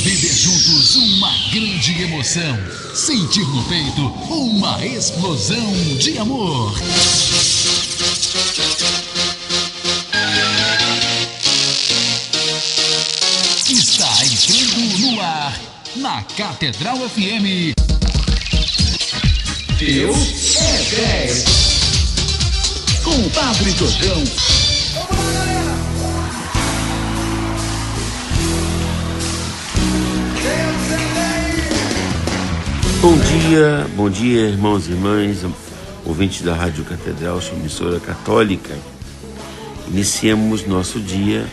Viver juntos uma grande emoção. Sentir no peito uma explosão de amor. Está entrando no ar, na Catedral FM. Deus é 10. Com o Padre Jojão. Bom dia, irmãos e irmãs, ouvintes da Rádio Catedral, sua emissora católica. Iniciemos nosso dia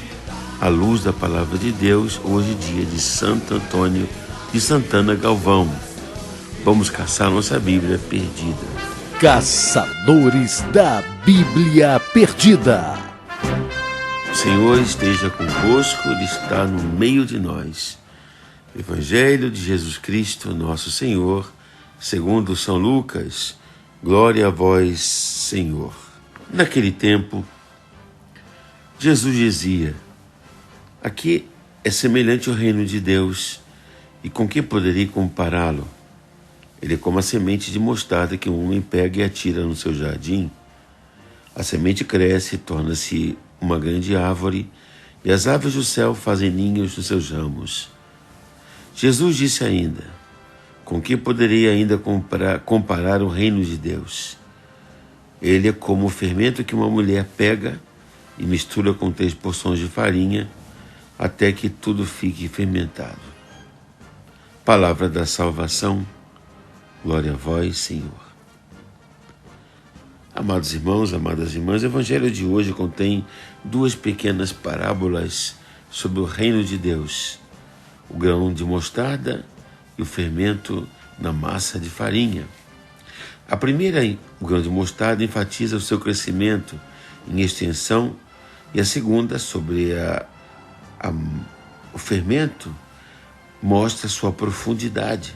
à luz da Palavra de Deus, hoje dia de Santo Antônio de Santana Galvão. Vamos caçar nossa Bíblia perdida. Caçadores da Bíblia Perdida. O Senhor esteja convosco, Ele está no meio de nós. Evangelho de Jesus Cristo, nosso Senhor, segundo São Lucas, glória a vós, Senhor. Naquele tempo, Jesus dizia: aqui é semelhante ao reino de Deus, e com que poderei compará-lo? Ele é como a semente de mostarda que um homem pega e atira no seu jardim. A semente cresce, torna-se uma grande árvore, e as aves do céu fazem ninhos nos seus ramos. Jesus disse ainda: com que poderei ainda comparar o reino de Deus? Ele é como o fermento que uma mulher pega e mistura com 3 porções de farinha, até que tudo fique fermentado. Palavra da salvação, glória a vós, Senhor. Amados irmãos, amadas irmãs, o Evangelho de hoje contém 2 pequenas parábolas sobre o reino de Deus: o grão de mostarda e o fermento na massa de farinha. A primeira, o grão de mostarda, enfatiza o seu crescimento em extensão, e a segunda, sobre o fermento, mostra sua profundidade.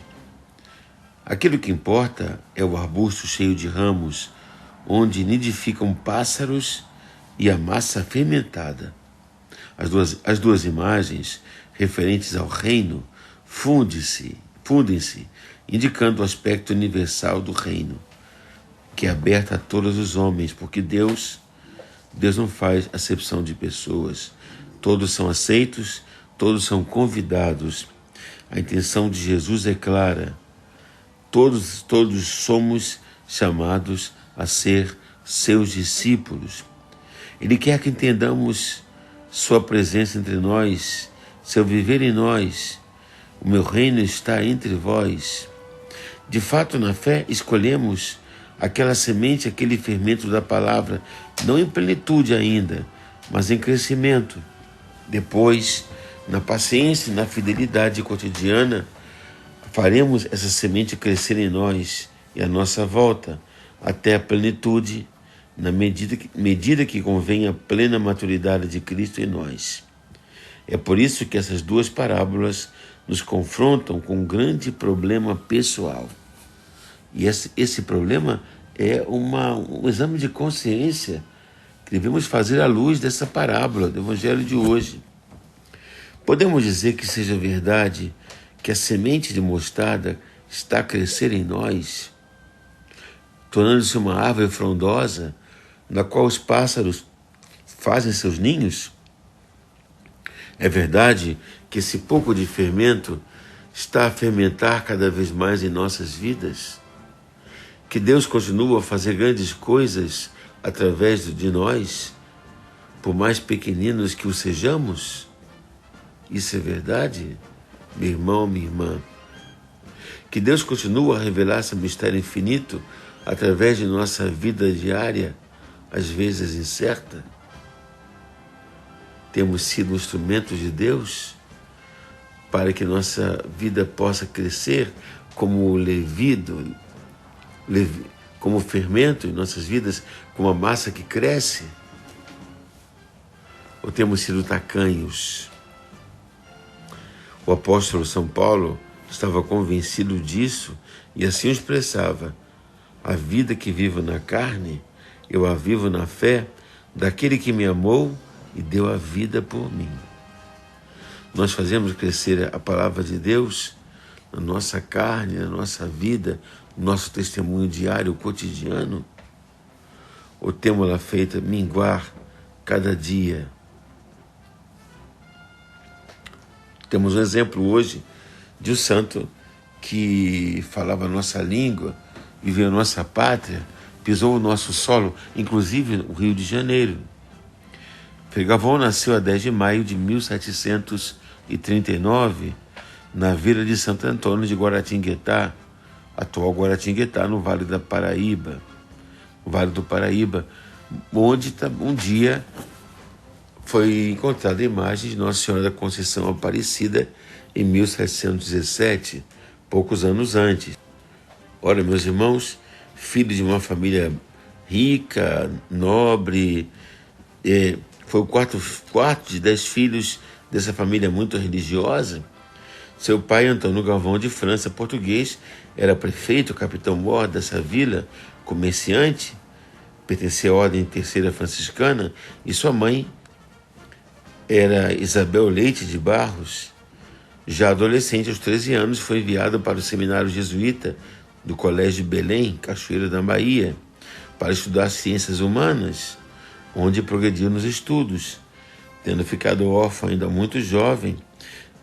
Aquilo que importa é o arbusto cheio de ramos, onde nidificam pássaros, e a massa fermentada. As duas imagens referentes ao reino fundem-se, indicando o aspecto universal do reino, que é aberto a todos os homens, porque Deus não faz acepção de pessoas. Todos são aceitos, todos são convidados. A intenção de Jesus é clara. Todos somos chamados a ser seus discípulos. Ele quer que entendamos sua presença entre nós, seu viver em nós. O meu reino está entre vós. De fato, na fé, escolhemos aquela semente, aquele fermento da palavra, não em plenitude ainda, mas em crescimento. Depois, na paciência e na fidelidade cotidiana, faremos essa semente crescer em nós e à nossa volta, até a plenitude, na medida que convém a plena maturidade de Cristo em nós. É por isso que essas 2 parábolas nos confrontam com um grande problema pessoal. E esse problema é um exame de consciência que devemos fazer à luz dessa parábola do Evangelho de hoje. Podemos dizer que seja verdade que a semente de mostarda está a crescer em nós, tornando-se uma árvore frondosa na qual os pássaros fazem seus ninhos? É verdade que esse pouco de fermento está a fermentar cada vez mais em nossas vidas? Que Deus continua a fazer grandes coisas através de nós, por mais pequeninos que o sejamos? Isso é verdade, meu irmão, minha irmã? Que Deus continua a revelar seu mistério infinito através de nossa vida diária, às vezes incerta? Temos sido instrumentos de Deus para que nossa vida possa crescer como levido, como fermento em nossas vidas, como a massa que cresce? Ou temos sido tacanhos? O apóstolo São Paulo estava convencido disso e assim o expressava: a vida que vivo na carne, eu a vivo na fé daquele que me amou e deu a vida por mim. nós fazemos crescer a palavra de Deus na nossa carne, na nossa vida, no nosso testemunho diário, cotidiano? Ou temos ela feita minguar cada dia? Temos um exemplo hoje de um santo que falava a nossa língua, viveu a nossa pátria, pisou o nosso solo, inclusive o Rio de Janeiro. Frei Galvão nasceu a 10 de maio de 1739, na vila de Santo Antônio de Guaratinguetá, atual Guaratinguetá, no Vale da Paraíba, o Vale do Paraíba, onde um dia foi encontrada a imagem de Nossa Senhora da Conceição Aparecida em 1717, poucos anos antes. Ora, meus irmãos, filho de uma família rica, nobre, foi o quarto de 10 filhos dessa família muito religiosa. Seu pai, Antônio Galvão de França, português, era prefeito, capitão-mor dessa vila, comerciante, pertencia à Ordem Terceira Franciscana, e sua mãe era Isabel Leite de Barros. Já adolescente, aos 13 anos, foi enviado para o seminário jesuíta do Colégio de Belém, Cachoeira da Bahia, para estudar ciências humanas, onde progrediu nos estudos. Tendo ficado órfão ainda muito jovem,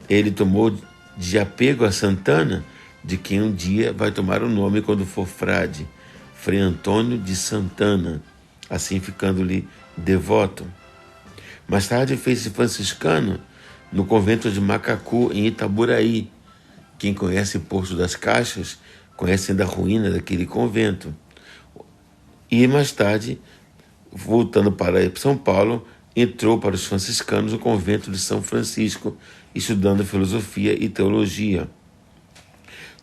ele tomou de apego a Santana, de quem um dia vai tomar o nome quando for frade, Frei Antônio de Santana, assim ficando-lhe devoto. Mais tarde fez-se franciscano no convento de Macacu, em Itaburaí. Quem conhece Poço das Caixas, conhece ainda a ruína daquele convento. E mais tarde, voltando para São Paulo, entrou para os franciscanos no convento de São Francisco, estudando filosofia e teologia.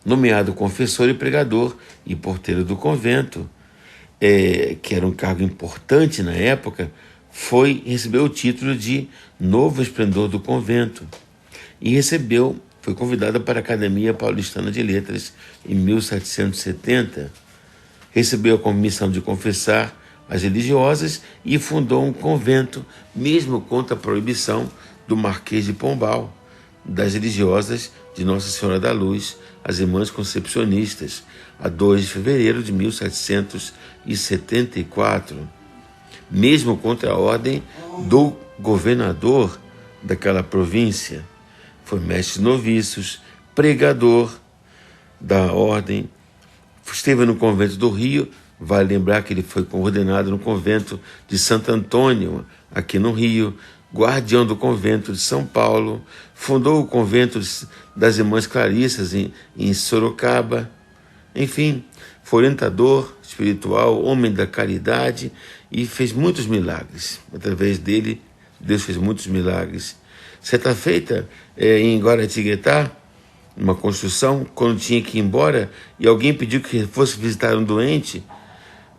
Nomeado confessor e pregador e porteiro do convento, que era um cargo importante na época, recebeu o título de Novo Esplendor do Convento e foi convidado para a Academia Paulistana de Letras em 1770. Recebeu a comissão de confessar as religiosas e fundou um convento, mesmo contra a proibição do Marquês de Pombal, das religiosas de Nossa Senhora da Luz, as Irmãs Concepcionistas, a 2 de fevereiro de 1774. Mesmo contra a ordem do governador daquela província. Foi mestre de noviços, pregador da ordem, esteve no convento do Rio. Vale lembrar que ele foi ordenado no convento de Santo Antônio, aqui no Rio, guardião do convento de São Paulo, fundou o convento das Irmãs Clarissas em Sorocaba. Enfim, foi orientador espiritual, homem da caridade, e fez muitos milagres. Através dele, Deus fez muitos milagres. Certa feita, em Guaratinguetá, uma construção, quando tinha que ir embora, e alguém pediu que fosse visitar um doente,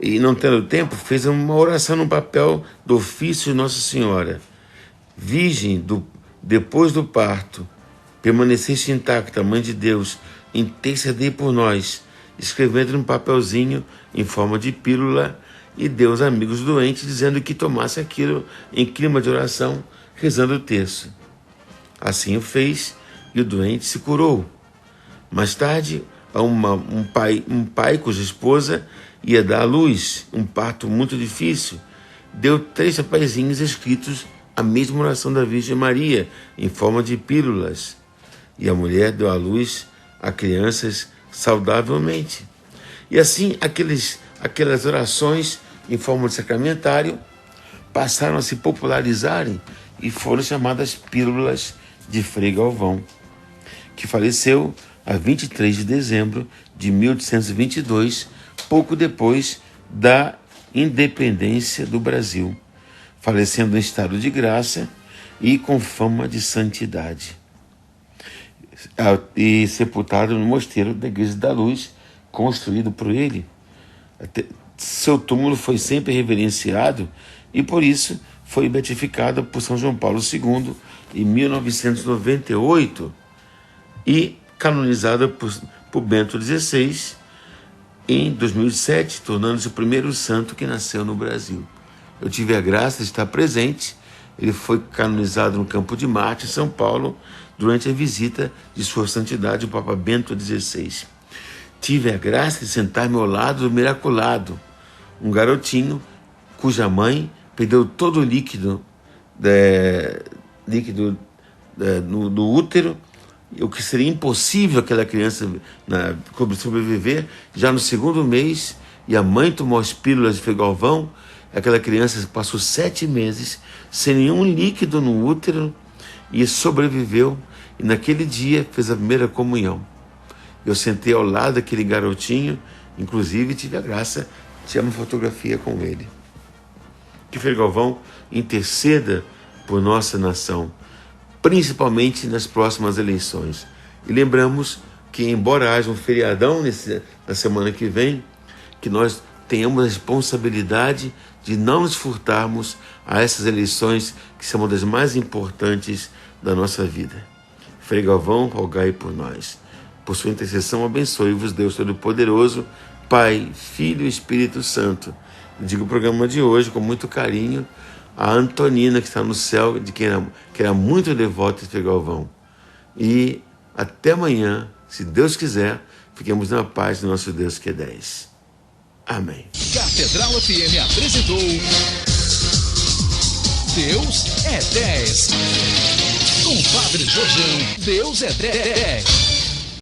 e não tendo tempo, fez uma oração no papel do ofício de Nossa Senhora. Virgem, depois do parto, permaneceste intacta, Mãe de Deus, intercedei por nós, escrevendo num papelzinho em forma de pílula, e deu aos amigos doentes, dizendo que tomasse aquilo em clima de oração, rezando o terço. Assim o fez, e o doente se curou. Mais tarde, um pai cuja esposa ia dar à luz, um parto muito difícil, deu 3 rapaizinhos escritos a mesma oração da Virgem Maria, em forma de pílulas. E a mulher deu à luz a crianças saudavelmente. E assim, aquelas orações em forma de sacramentário passaram a se popularizarem e foram chamadas pílulas de Frei Galvão, que faleceu a 23 de dezembro de 1822, pouco depois da independência do Brasil, falecendo em estado de graça e com fama de santidade. E sepultado no mosteiro da Igreja da Luz, construído por ele. Seu túmulo foi sempre reverenciado e, por isso, foi beatificado por São João Paulo II em 1998 e canonizado por Bento XVI em 2007, tornando-se o primeiro santo que nasceu no Brasil. Eu tive a graça de estar presente ele foi canonizado no Campo de Marte, em São Paulo, durante a visita de Sua Santidade, o Papa Bento XVI. Tive a graça de sentar-me ao lado do miraculado, um garotinho cuja mãe perdeu todo o líquido no útero, o que seria impossível aquela criança sobreviver já no segundo mês, e a mãe tomou as pílulas de Frei Galvão. Aquela criança passou 7 meses sem nenhum líquido no útero e sobreviveu, e naquele dia fez a primeira comunhão. Eu sentei ao lado daquele garotinho, inclusive tive a graça de tirar uma fotografia com ele. Que Frei Galvão interceda por nossa nação, principalmente nas próximas eleições. E lembramos que, embora haja um feriadão na semana que vem, que nós tenhamos a responsabilidade de não nos furtarmos a essas eleições que são uma das mais importantes da nossa vida. Frei Galvão, rogai por nós. Por sua intercessão, abençoe-vos Deus Todo-Poderoso, Pai, Filho e Espírito Santo. Eu digo o programa de hoje com muito carinho a Antonina, que está no céu, de que era muito devota de Frei Galvão. E até amanhã, se Deus quiser, fiquemos na paz do nosso Deus que é 10. Amém. Catedral FM apresentou Deus é 10. Com Padre Jorjão, Deus é 10.